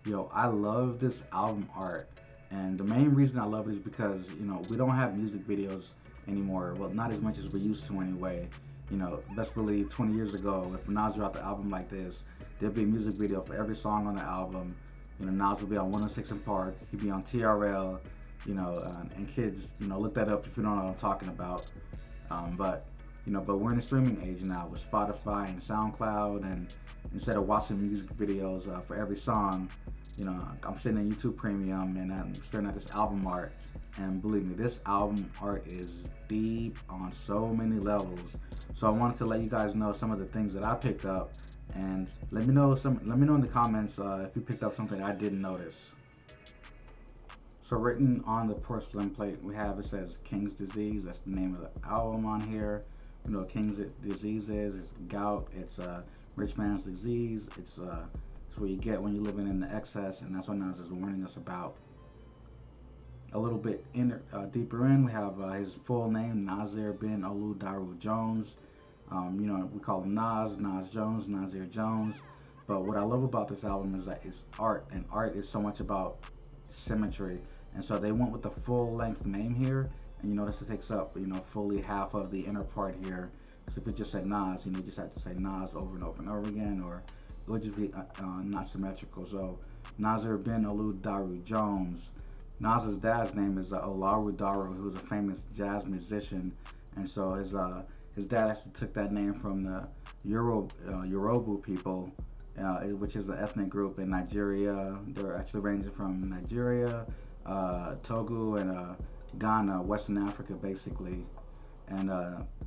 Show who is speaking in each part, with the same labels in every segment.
Speaker 1: Yo, I love this album art, and the main reason I love it is because we don't have music videos anymore. Well, not as much as we used to anyway. Best believe 20 years ago, if Nas dropped an album like this, there'd be a music video for every song on the album. Nas would be on 106 in Park. He'd be on TRL. And kids, look that up if you don't know what I'm talking about. But we're in a streaming age now with Spotify and SoundCloud, and instead of watching music videos for every song, I'm sitting in YouTube Premium and I'm staring at this album art. And believe me, this album art is deep on so many levels. So I wanted to let you guys know some of the things that I picked up, and let me know in the comments if you picked up something I didn't notice. So written on the porcelain plate, we have, it says King's Disease. That's the name of the album on here. King's Disease is it's gout. It's rich man's disease. It's what you get when you're living in the excess, and that's what Nas is warning us about. A little bit deeper in, we have his full name, Nasir bin Olu Daru Jones. We call him Nas Jones, Nasir Jones. But what I love about this album is that it's art, and art is so much about symmetry. And so they went with the full length name here, and you notice it takes up, fully half of the inner part here. So if it just said Nas, you just have to say Nas over and over and over again, or it would just be not symmetrical. So Nasir bin Olu Daru Jones. Nas's dad's name is Olaru Daru, who's a famous jazz musician, and so his dad actually took that name from the Yoruba people, which is an ethnic group in Nigeria. They're actually ranging from Nigeria, Togo, and Ghana, Western Africa, basically. And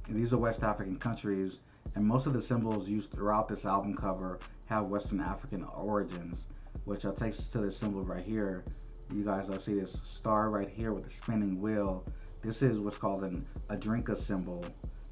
Speaker 1: these are West African countries, and most of the symbols used throughout this album cover have Western African origins, which takes us to this symbol right here. You guys see this star right here with the spinning wheel. This is what's called a Drinka symbol.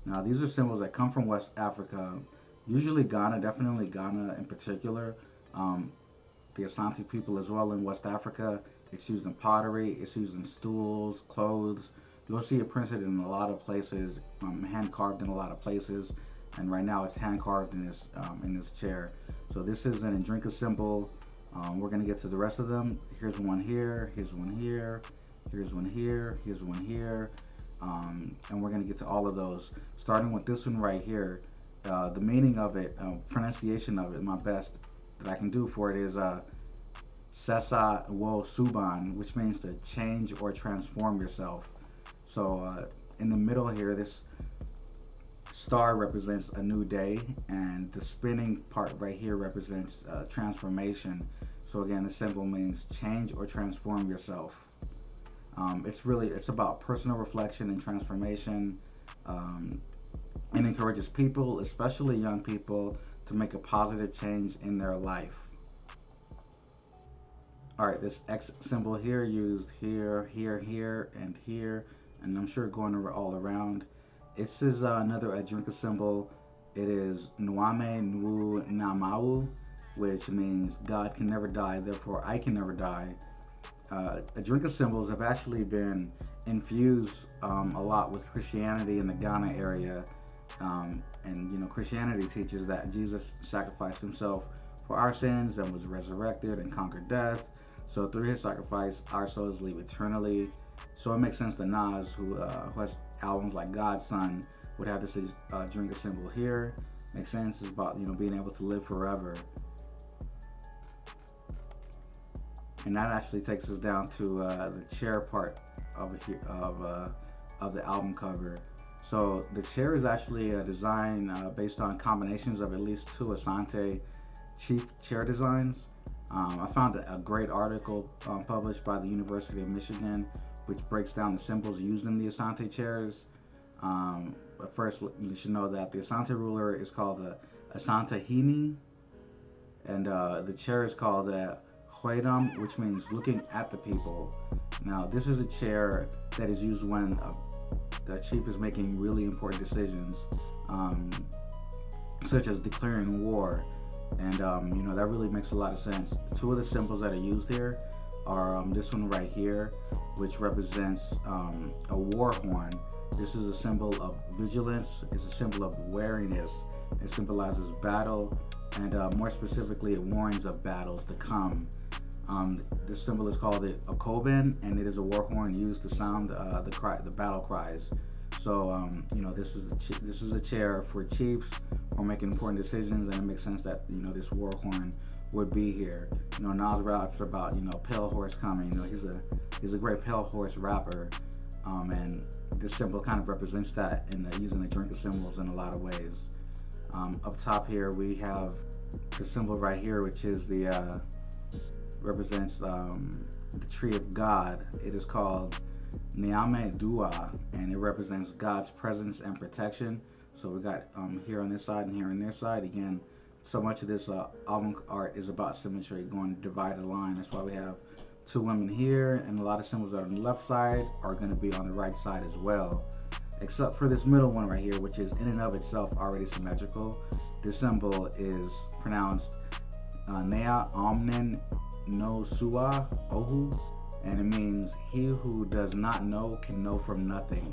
Speaker 1: Now, these are symbols that come from West Africa, usually Ghana, definitely Ghana in particular. The Asante people as well in West Africa. It's used in pottery, it's used in stools, clothes. You'll see it printed in a lot of places, hand carved in a lot of places, and right now it's hand carved in this chair. So this is an Ndrinka symbol. We're gonna get to the rest of them. Here's one here, here's one here, here's one here, here's one here, and we're gonna get to all of those. Starting with this one right here. The meaning of it, pronunciation of it, my best that I can do for it is Sesa wo Suban, which means to change or transform yourself. So in the middle here, this star represents a new day, and the spinning part right here represents transformation. So again, the symbol means change or transform yourself. It's about personal reflection and transformation, and encourages people, especially young people, to make a positive change in their life. All right, this X symbol here used here, here, here, and I'm sure going all around. This is another Adrinka symbol. It is Nwame Nwu Namau, which means God can never die, therefore I can never die. Adrinka symbols have actually been infused a lot with Christianity in the Ghana area. And Christianity teaches that Jesus sacrificed himself for our sins and was resurrected and conquered death. So through his sacrifice, our souls live eternally. So it makes sense that Nas, who has albums like God's Son, would have this drinker symbol here. Makes sense. It's about being able to live forever. And that actually takes us down to the chair part of the album cover. So the chair is actually a design based on combinations of at least two Asante chief chair designs. I found a great article published by the University of Michigan, which breaks down the symbols used in the Asante chairs. But first, you should know that the Asante ruler is called the Asante Hini, and the chair is called the Hoedam, which means looking at the people. Now, this is a chair that is used when the chief is making really important decisions, such as declaring war. And that really makes a lot of sense. Two of the symbols that are used here are this one right here, which represents a war horn. This is a symbol of vigilance. It's a symbol of wariness. It symbolizes battle, and more specifically, it warns of battles to come. This symbol is called a koban, and it is a war horn used to sound the battle cries. So this is a chair for chiefs or making important decisions, and it makes sense that this war horn would be here. Nas raps about pale horse coming. He's a great pale horse rapper, and this symbol kind of represents that in using the drink of symbols in a lot of ways. Up top here we have the symbol right here, which is the represents the tree of God. It is called Niame Dua, and it represents God's presence and protection. So we got here on this side and here on this side. Again, so much of this album art is about symmetry, going to divide a line. That's why we have two women here, and a lot of symbols that are on the left side are going to be on the right side as well, except for this middle one right here, which is in and of itself already symmetrical. This symbol is pronounced Nea Omnen No Sua Ohu, and it means he who does not know can know from nothing.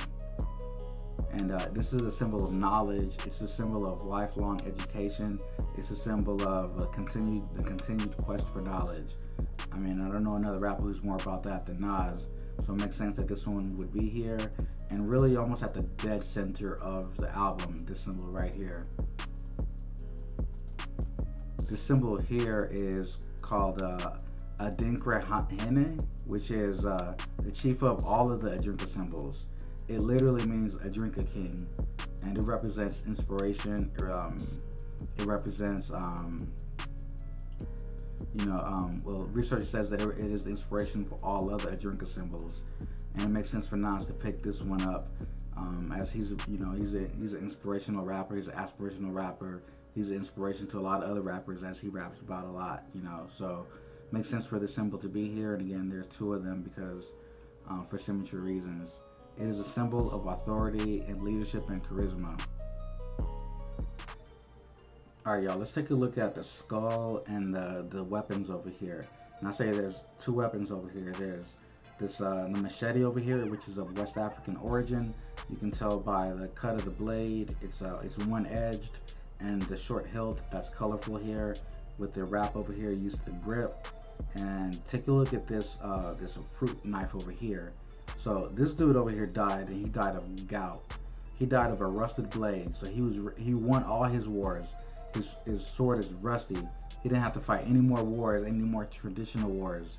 Speaker 1: And this is a symbol of knowledge. It's a symbol of lifelong education. It's a symbol of the continued quest for knowledge. I mean, I don't know another rapper who's more about that than Nas, so it makes sense that this one would be here, and really almost at the dead center of the album, this symbol right here. This symbol here is called Adinkra-Hene, which is the chief of all of the Adrinka symbols. It literally means Adrinka king, and it represents inspiration. It represents, research says that it is the inspiration for all other Adrinka symbols, and it makes sense for Nas to pick this one up, as he's an inspirational rapper. He's an aspirational rapper. He's an inspiration to a lot of other rappers, as he raps about a lot, so makes sense for the symbol to be here. And again, there's two of them because for symmetry reasons. It is a symbol of authority and leadership and charisma. Alright, y'all, let's take a look at the skull and the weapons over here. And I say there's two weapons over here. There's this the machete over here, which is of West African origin. You can tell by the cut of the blade. It's one-edged, and the short hilt that's colorful here, with the wrap over here used to grip. And take a look at this fruit knife over here. So this dude over here died, and he died of gout. He died of a rusted blade. So he won all his wars. His sword is rusty. He didn't have to fight any more wars, any more traditional wars,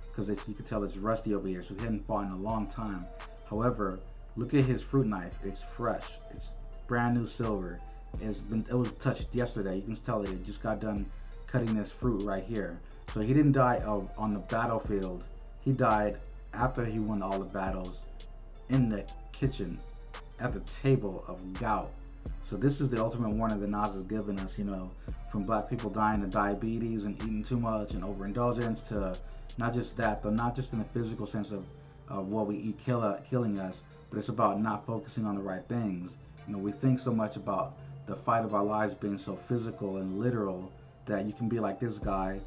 Speaker 1: because you can tell it's rusty over here. So he hadn't fought in a long time. However, look at his fruit knife. It's fresh. It's brand new silver. It was touched yesterday. You can tell that it just got done cutting this fruit right here. So he didn't die on the battlefield. He died after he won all the battles in the kitchen at the table of gout. So this is the ultimate warning that Nas has given us, from black people dying of diabetes and eating too much and overindulgence, to not just that, though, not just in the physical sense of what we eat killing us, but it's about not focusing on the right things. We think so much about the fight of our lives being so physical and literal that you can be like this guy.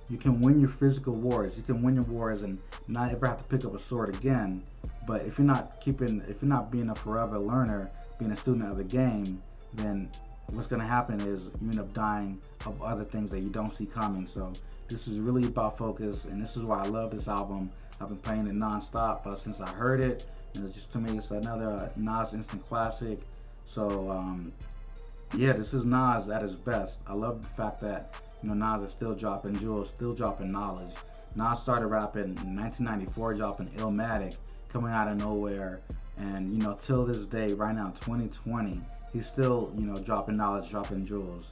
Speaker 1: You can win your physical wars. You can win your wars and not ever have to pick up a sword again. But if you're not being a forever learner, being a student of the game, then what's going to happen is you end up dying of other things that you don't see coming. So this is really about focus, and this is why I love this album. I've been playing it non-stop since I heard it, and it's just, to me, it's another Nas instant classic. So yeah, this is Nas at his best. I love the fact that Nas is still dropping jewels, still dropping knowledge. Nas started rapping in 1994, dropping Illmatic, coming out of nowhere, and till this day, right now, 2020, he's still dropping knowledge, dropping jewels.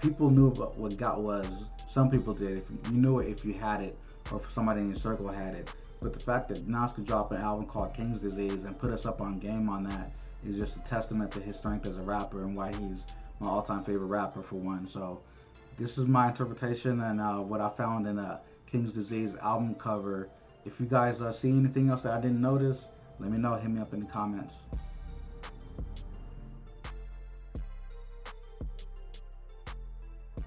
Speaker 1: People knew about what gout was. Some people did. You knew it if you had it, or if somebody in your circle had it. But the fact that Nas could drop an album called King's Disease and put us up on game on that is just a testament to his strength as a rapper, and why he's my all-time favorite rapper, for one. So this is my interpretation and what I found in the King's Disease album cover. If you guys see anything else that I didn't notice, let me know. Hit me up in the comments.